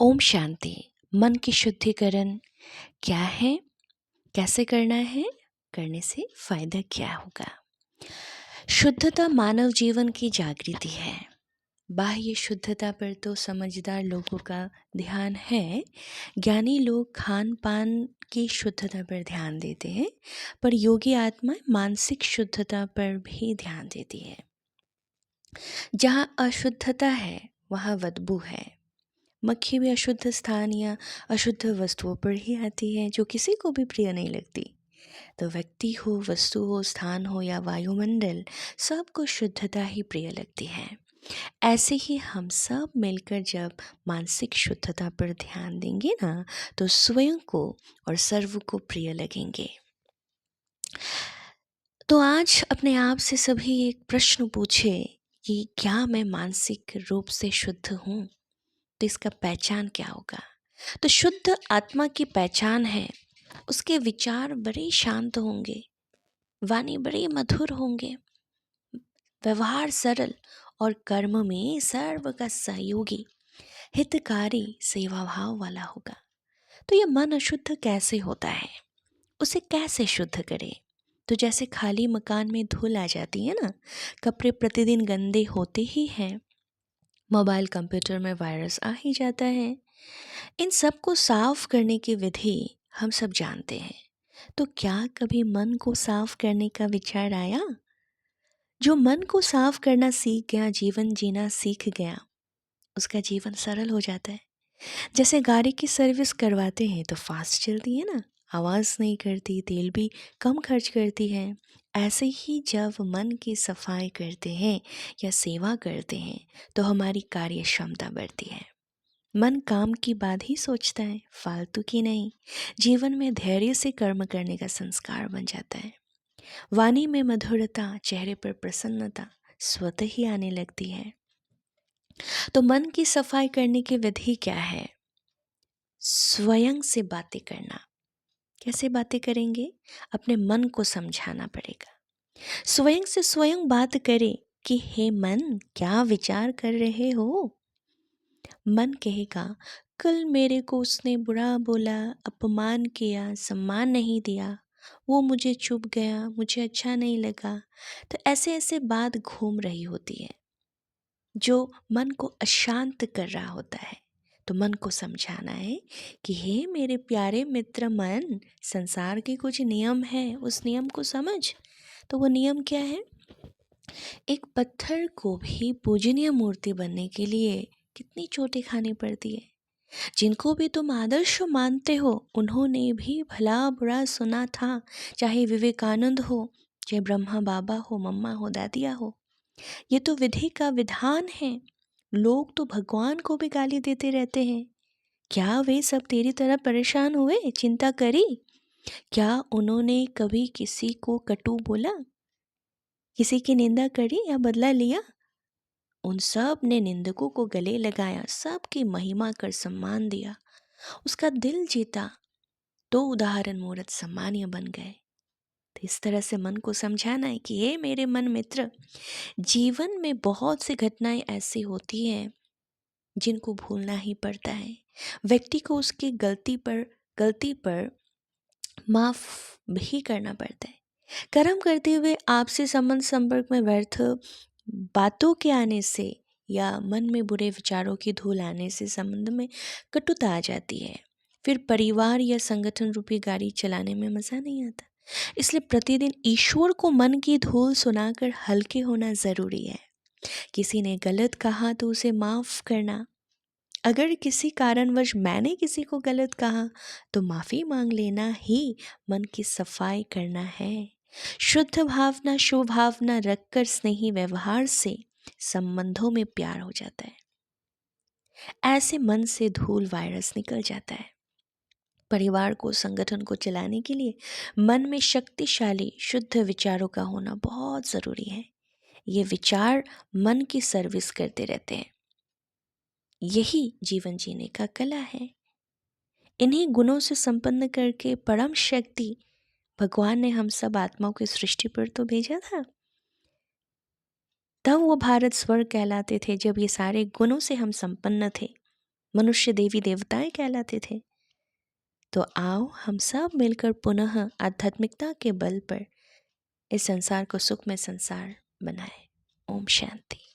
ओम शांति। मन की शुद्धिकरण क्या है, कैसे करना है, करने से फायदा क्या होगा। शुद्धता मानव जीवन की जागृति है। बाह्य शुद्धता पर तो समझदार लोगों का ध्यान है। ज्ञानी लोग खान पान की शुद्धता पर ध्यान देते हैं, पर योगी आत्मा मानसिक शुद्धता पर भी ध्यान देती है। जहाँ अशुद्धता है वहाँ बदबू है। मक्खी भी अशुद्ध स्थान या अशुद्ध वस्तुओं पर ही आती है, जो किसी को भी प्रिय नहीं लगती। तो व्यक्ति हो, वस्तु हो, स्थान हो या वायुमंडल, सबको शुद्धता ही प्रिय लगती है। ऐसे ही हम सब मिलकर जब मानसिक शुद्धता पर ध्यान देंगे ना, तो स्वयं को और सर्व को प्रिय लगेंगे। तो आज अपने आप से सभी एक प्रश्न पूछे कि क्या मैं मानसिक रूप से शुद्ध हूँ, तो इसका पहचान क्या होगा। तो शुद्ध आत्मा की पहचान है, उसके विचार बड़े शांत होंगे, वाणी बड़े मधुर होंगे, व्यवहार सरल और कर्म में सर्व का सहयोगी, हितकारी, सेवा भाव वाला होगा। तो यह मन अशुद्ध कैसे होता है, उसे कैसे शुद्ध करें। तो जैसे खाली मकान में धूल आ जाती है ना, कपड़े प्रतिदिन गंदे होते ही हैं, मोबाइल कंप्यूटर में वायरस आ ही जाता है। इन सब को साफ करने की विधि हम सब जानते हैं। तो क्या कभी मन को साफ करने का विचार आया? जो मन को साफ करना सीख गया, जीवन जीना सीख गया, उसका जीवन सरल हो जाता है। जैसे गाड़ी की सर्विस करवाते हैं तो फास्ट चलती है ना, आवाज़ नहीं करती, तेल भी कम खर्च करती है। ऐसे ही जब मन की सफाई करते हैं या सेवा करते हैं तो हमारी कार्य क्षमता बढ़ती है। मन काम की बात ही सोचता है, फालतू की नहीं। जीवन में धैर्य से कर्म करने का संस्कार बन जाता है। वाणी में मधुरता, चेहरे पर प्रसन्नता स्वतः ही आने लगती है। तो मन की सफाई करने की विधि क्या है? स्वयं से बातें करना। कैसे बातें करेंगे? अपने मन को समझाना पड़ेगा। स्वयं से स्वयं बात करें कि हे मन, क्या विचार कर रहे हो। मन कहेगा, कल मेरे को उसने बुरा बोला, अपमान किया, सम्मान नहीं दिया, वो मुझे चुभ गया, मुझे अच्छा नहीं लगा। तो ऐसे ऐसे बात घूम रही होती है जो मन को अशांत कर रहा होता है। तो मन को समझाना है कि हे मेरे प्यारे मित्र मन, संसार के कुछ नियम है, उस नियम को समझ। तो वो नियम क्या है? एक पत्थर को भी पूजनीय मूर्ति बनने के लिए कितनी चोटें खानी पड़ती है। जिनको भी तुम आदर्श मानते हो, उन्होंने भी भला बुरा सुना था, चाहे विवेकानंद हो, चाहे ब्रह्मा बाबा हो, मम्मा हो, दादिया हो। ये तो विधि का विधान है। लोग तो भगवान को भी गाली देते रहते हैं। क्या वे सब तेरी तरह परेशान हुए, चिंता करी? क्या उन्होंने कभी किसी को कटु बोला, किसी की निंदा करी या बदला लिया? उन सब ने निंदकों को गले लगाया, सबकी महिमा कर सम्मान दिया, उसका दिल जीता, तो उदाहरण मूर्त सम्मानीय बन गए। तो इस तरह से मन को समझाना है कि हे मेरे मन मित्र, जीवन में बहुत सी घटनाएं ऐसी होती हैं जिनको भूलना ही पड़ता है। व्यक्ति को उसकी गलती पर माफ भी करना पड़ता है। कर्म करते हुए आपसी संबंध संपर्क में व्यर्थ बातों के आने से या मन में बुरे विचारों की धूल आने से संबंध में कटुता आ जाती है। फिर परिवार या संगठन रूपी गाड़ी चलाने में मज़ा नहीं आता। इसलिए प्रतिदिन ईश्वर को मन की धूल सुनाकर हल्के होना ज़रूरी है। किसी ने गलत कहा तो उसे माफ़ करना। अगर किसी कारणवश मैंने किसी को गलत कहा तो माफ़ी मांग लेना ही मन की सफाई करना है। शुद्ध भावना, शुभ भावना रखकर स्नेही व्यवहार से संबंधों में प्यार हो जाता है। ऐसे मन से धूल वायरस निकल जाता है। परिवार को, संगठन को चलाने के लिए मन में शक्तिशाली शुद्ध विचारों का होना बहुत ज़रूरी है। ये विचार मन की सर्विस करते रहते हैं। यही जीवन जीने का कला है। इन्हीं गुणों से संपन्न करके परम शक्ति भगवान ने हम सब आत्माओं की सृष्टि पर तो भेजा था। तब वो भारत स्वर्ग कहलाते थे, जब ये सारे गुणों से हम संपन्न थे। मनुष्य देवी देवताएं कहलाते थे। तो आओ हम सब मिलकर पुनः आध्यात्मिकता के बल पर इस संसार को सुखमय संसार बनाएं। ओम शांति।